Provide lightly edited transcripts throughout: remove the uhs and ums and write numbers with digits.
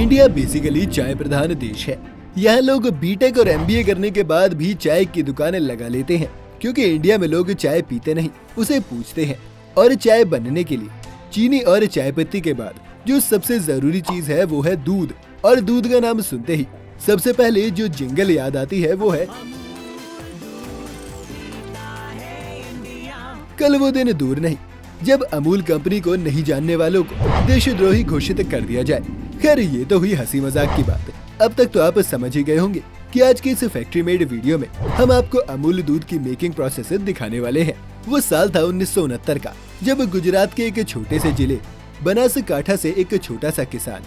India basically चाय प्रधान देश है। यहाँ लोग बीटेक और एमबीए करने के बाद भी चाय की दुकानें लगा लेते हैं, क्योंकि इंडिया में लोग चाय पीते नहीं, उसे पूछते हैं। और चाय बनने के लिए चीनी और चाय पत्ती के बाद जो सबसे जरूरी चीज है वो है दूध। और दूध का नाम सुनते ही सबसे पहले जो जिंगल याद आती है वो है कल वो दिन दूर नहीं जब अमूल कंपनी को नहीं जानने वालों को देशद्रोही घोषित कर दिया जाए। खैर ये तो हुई हंसी मजाक की बात। अब तक तो आप समझ ही गए होंगे कि आज के इस फैक्ट्री मेड वीडियो में हम आपको अमूल दूध की मेकिंग प्रोसेस दिखाने वाले हैं। वो साल था 1969 का, जब गुजरात के एक छोटे से जिले बनासकांठा से एक छोटा सा किसान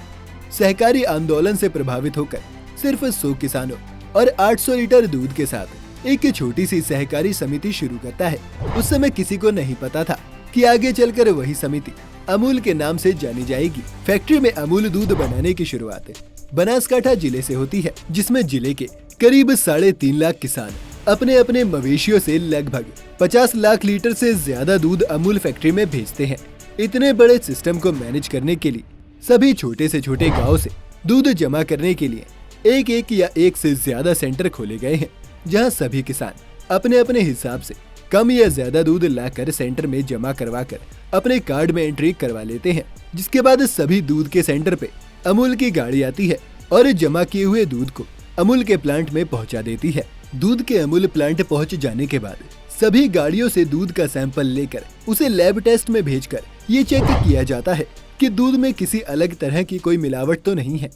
सहकारी आंदोलन से प्रभावित होकर सिर्फ 100 किसानों और 800 लीटर दूध के साथ एक छोटी सी सहकारी समिति शुरू करता है। उस समय किसी को नहीं पता था कि आगे चलकर वही समिति अमूल के नाम से जानी जाएगी। फैक्ट्री में अमूल दूध बनाने की शुरुआत बनासकांठा जिले से होती है, जिसमें जिले के करीब 3.5 लाख किसान अपने अपने मवेशियों से लगभग 50 लाख लीटर से ज्यादा दूध अमूल फैक्ट्री में भेजते हैं। इतने बड़े सिस्टम को मैनेज करने के लिए सभी छोटे से छोटे गाँव से दूध जमा करने के लिए एक या एक से ज्यादा सेंटर खोले गए हैं, जहां सभी किसान अपने अपने हिसाब से कम या ज्यादा दूध लाकर सेंटर में जमा करवाकर अपने कार्ड में एंट्री करवा लेते हैं। जिसके बाद सभी दूध के सेंटर पे अमूल की गाड़ी आती है और जमा किए हुए दूध को अमूल के प्लांट में पहुंचा देती है। दूध के अमूल प्लांट पहुंच जाने के बाद सभी गाड़ियों से दूध का सैंपल लेकर उसे लैब टेस्ट में भेजकर ये चेक किया जाता है कि दूध में किसी अलग तरह की कोई मिलावट तो नहीं है।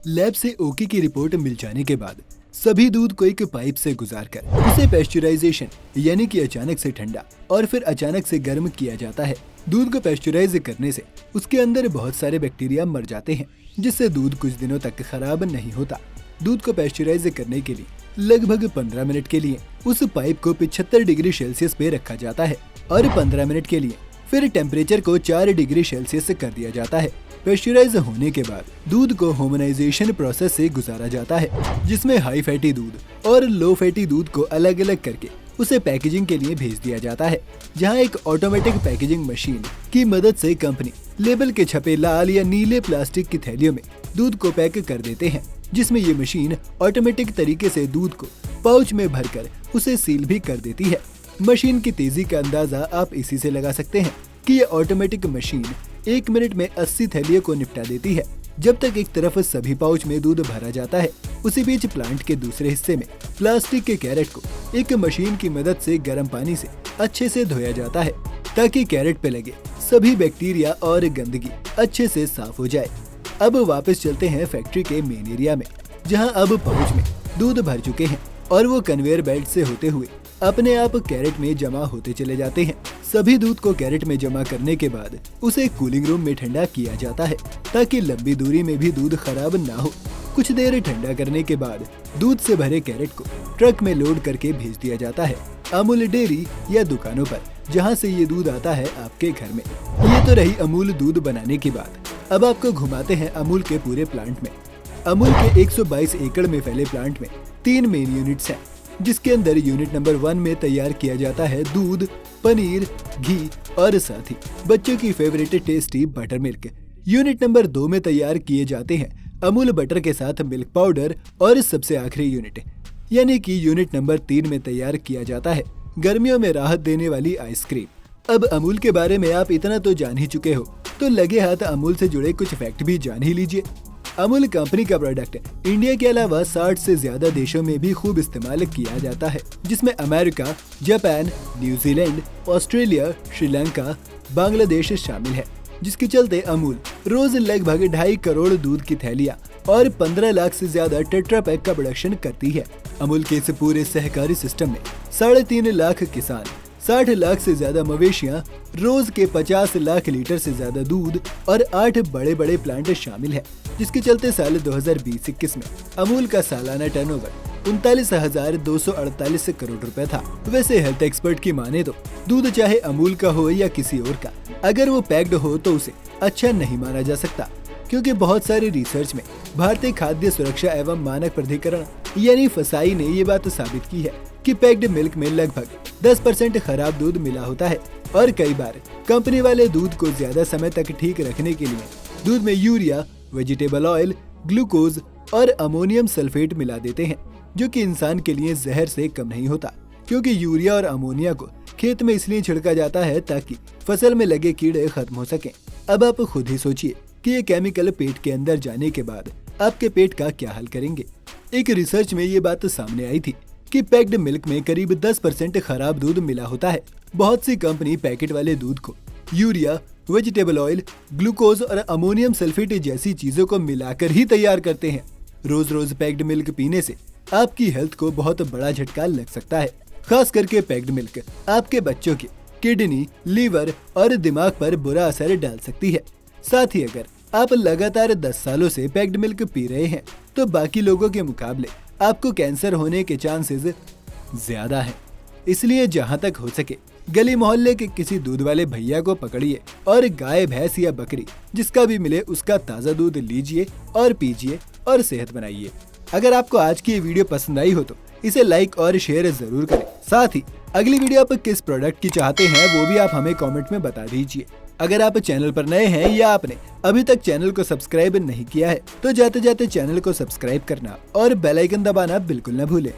लैब से ओके की रिपोर्ट मिल जाने के बाद सभी दूध को एक पाइप से गुजारकर उसे पेस्चराइजेशन यानी कि अचानक से ठंडा और फिर अचानक से गर्म किया जाता है। दूध को पेस्चराइज करने से उसके अंदर बहुत सारे बैक्टीरिया मर जाते हैं, जिससे दूध कुछ दिनों तक खराब नहीं होता। दूध को पेस्चराइज करने के लिए लगभग 15 मिनट के लिए उस पाइप को 75 डिग्री सेल्सियस पे रखा जाता है और 15 मिनट के लिए फिर टेम्परेचर को 4 डिग्री सेल्सियस कर दिया जाता है। पेस्चराइज होने के बाद दूध को होमोनाइजेशन प्रोसेस से गुजारा जाता है, जिसमें हाई फैटी दूध और लो फैटी दूध को अलग अलग करके उसे पैकेजिंग के लिए भेज दिया जाता है, जहां एक ऑटोमेटिक पैकेजिंग मशीन की मदद से कंपनी लेबल के छपे लाल या नीले प्लास्टिक की थैलियों में दूध को पैक कर देते हैं, जिसमें ये मशीन ऑटोमेटिक तरीके से दूध को पाउच में भरकर उसे सील भी कर देती है। मशीन की तेजी का अंदाजा आप इसी से लगा सकते हैं कि ये ऑटोमेटिक मशीन 1 मिनट में 80 थैलियों को निपटा देती है। जब तक एक तरफ सभी पाउच में दूध भरा जाता है, उसी बीच प्लांट के दूसरे हिस्से में प्लास्टिक के कैरेट को एक मशीन की मदद से गर्म पानी से अच्छे से धोया जाता है, ताकि कैरेट पे लगे सभी बैक्टीरिया और गंदगी अच्छे से साफ हो जाए। अब वापस चलते हैं फैक्ट्री के मेन एरिया में, जहां अब पाउच में दूध भर चुके हैं और वो कन्वेयर बेल्ट से होते हुए अपने आप कैरेट में जमा होते चले जाते हैं। सभी दूध को कैरेट में जमा करने के बाद उसे कूलिंग रूम में ठंडा किया जाता है, ताकि लंबी दूरी में भी दूध खराब ना हो। कुछ देर ठंडा करने के बाद दूध से भरे कैरेट को ट्रक में लोड करके भेज दिया जाता है अमूल डेयरी या दुकानों पर, जहां से ये दूध आता है आपके घर में। ये तो रही अमूल दूध बनाने की बात। अब आपको घुमाते हैं अमूल के पूरे प्लांट में। अमूल के 122 एकड़ में फैले प्लांट में 3 मेन यूनिट्स हैं, जिसके अंदर यूनिट नंबर 1 में तैयार किया जाता है दूध, पनीर, घी और साथ ही बच्चों की favourite tasty butter milk. Unit number 2 में तैयार किए जाते हैं अमूल बटर के साथ मिल्क पाउडर और सबसे आखिरी यूनिट यानी कि यूनिट नंबर 3 में तैयार किया जाता है गर्मियों में राहत देने वाली आइसक्रीम। अब अमूल के बारे में आप इतना तो जान ही चुके हो, तो लगे हाथ अमूल से जुड़े कुछ फैक्ट भी जान ही लीजिए। अमूल कंपनी का प्रोडक्ट इंडिया के अलावा 60 से ज्यादा देशों में भी खूब इस्तेमाल किया जाता है, जिसमें America, Japan, New Zealand, Australia, Sri Lanka, Bangladesh शामिल है। जिसके चलते अमूल रोज लगभग 2.5 करोड़ दूध की थैलियां और 15 लाख से ज्यादा टेट्रा पैक का प्रोडक्शन करती है। अमूल के इस पूरे सहकारी सिस्टम में 3.5 लाख किसान, 60 लाख से ज्यादा मवेशियां, रोज के 50 लाख लीटर से ज्यादा दूध और 8 बड़े बड़े प्लांट शामिल है। जिसके चलते साल 2020-21 में अमूल का सालाना टर्नओवर 39,248 करोड़ रुपए था। वैसे हेल्थ एक्सपर्ट की माने तो दूध चाहे अमूल का हो या किसी और का, अगर वो पैक्ड हो तो उसे अच्छा नहीं माना जा सकता, क्योंकि बहुत सारी रिसर्च में भारतीय खाद्य सुरक्षा एवं मानक प्राधिकरण यानी फसाई ने ये बात साबित की है कि पैक्ड मिल्क में लगभग 10% खराब दूध मिला होता है और कई बार कंपनी वाले दूध को ज्यादा समय तक ठीक रखने के लिए दूध में यूरिया, वेजिटेबल ऑयल ग्लूकोज और अमोनियम सल्फेट मिला देते हैं, जो कि इंसान के लिए जहर से कम नहीं होता, क्योंकि यूरिया और अमोनिया को खेत में इसलिए छिड़का जाता है ताकि फसल में लगे कीड़े खत्म हो सकें। अब आप खुद ही सोचिए कि ये केमिकल पेट के अंदर जाने के बाद आपके पेट का क्या हाल करेंगे। एक रिसर्च में ये बात सामने आई थी कि पैक्ड मिल्क में करीब 10% खराब दूध मिला होता है। बहुत सी कंपनी पैकेट वाले दूध को यूरिया, वेजिटेबल ऑयल, ग्लूकोज और अमोनियम सल्फेट जैसी चीजों को मिलाकर ही तैयार करते हैं। रोज रोज पैक्ड मिल्क पीने से आपकी हेल्थ को बहुत बड़ा झटका लग सकता है। खास करके पैक्ड मिल्क आपके बच्चों के किडनी, लीवर और दिमाग पर बुरा असर डाल सकती है। साथ ही अगर आप लगातार 10 सालों से पैक्ड मिल्क पी रहे हैं तो बाकी लोगों के मुकाबले आपको कैंसर होने के चांसेस ज्यादा हैं। इसलिए जहां तक हो सके गली मोहल्ले के किसी दूध वाले भैया को पकड़िए और गाय, भैंस या बकरी जिसका भी मिले उसका ताज़ा दूध लीजिए और पीजिए और सेहत बनाइए। अगर आपको आज की ये वीडियो पसंद आई हो तो इसे लाइक और शेयर जरूर करें। साथ ही अगली वीडियो आप किस प्रोडक्ट की चाहते हैं वो भी आप हमें कमेंट में बता दीजिए। अगर आप चैनल पर नए हैं या आपने अभी तक चैनल को सब्सक्राइब नहीं किया है तो जाते जाते चैनल को सब्सक्राइब करना और बेल आइकन दबाना बिल्कुल न भूलें।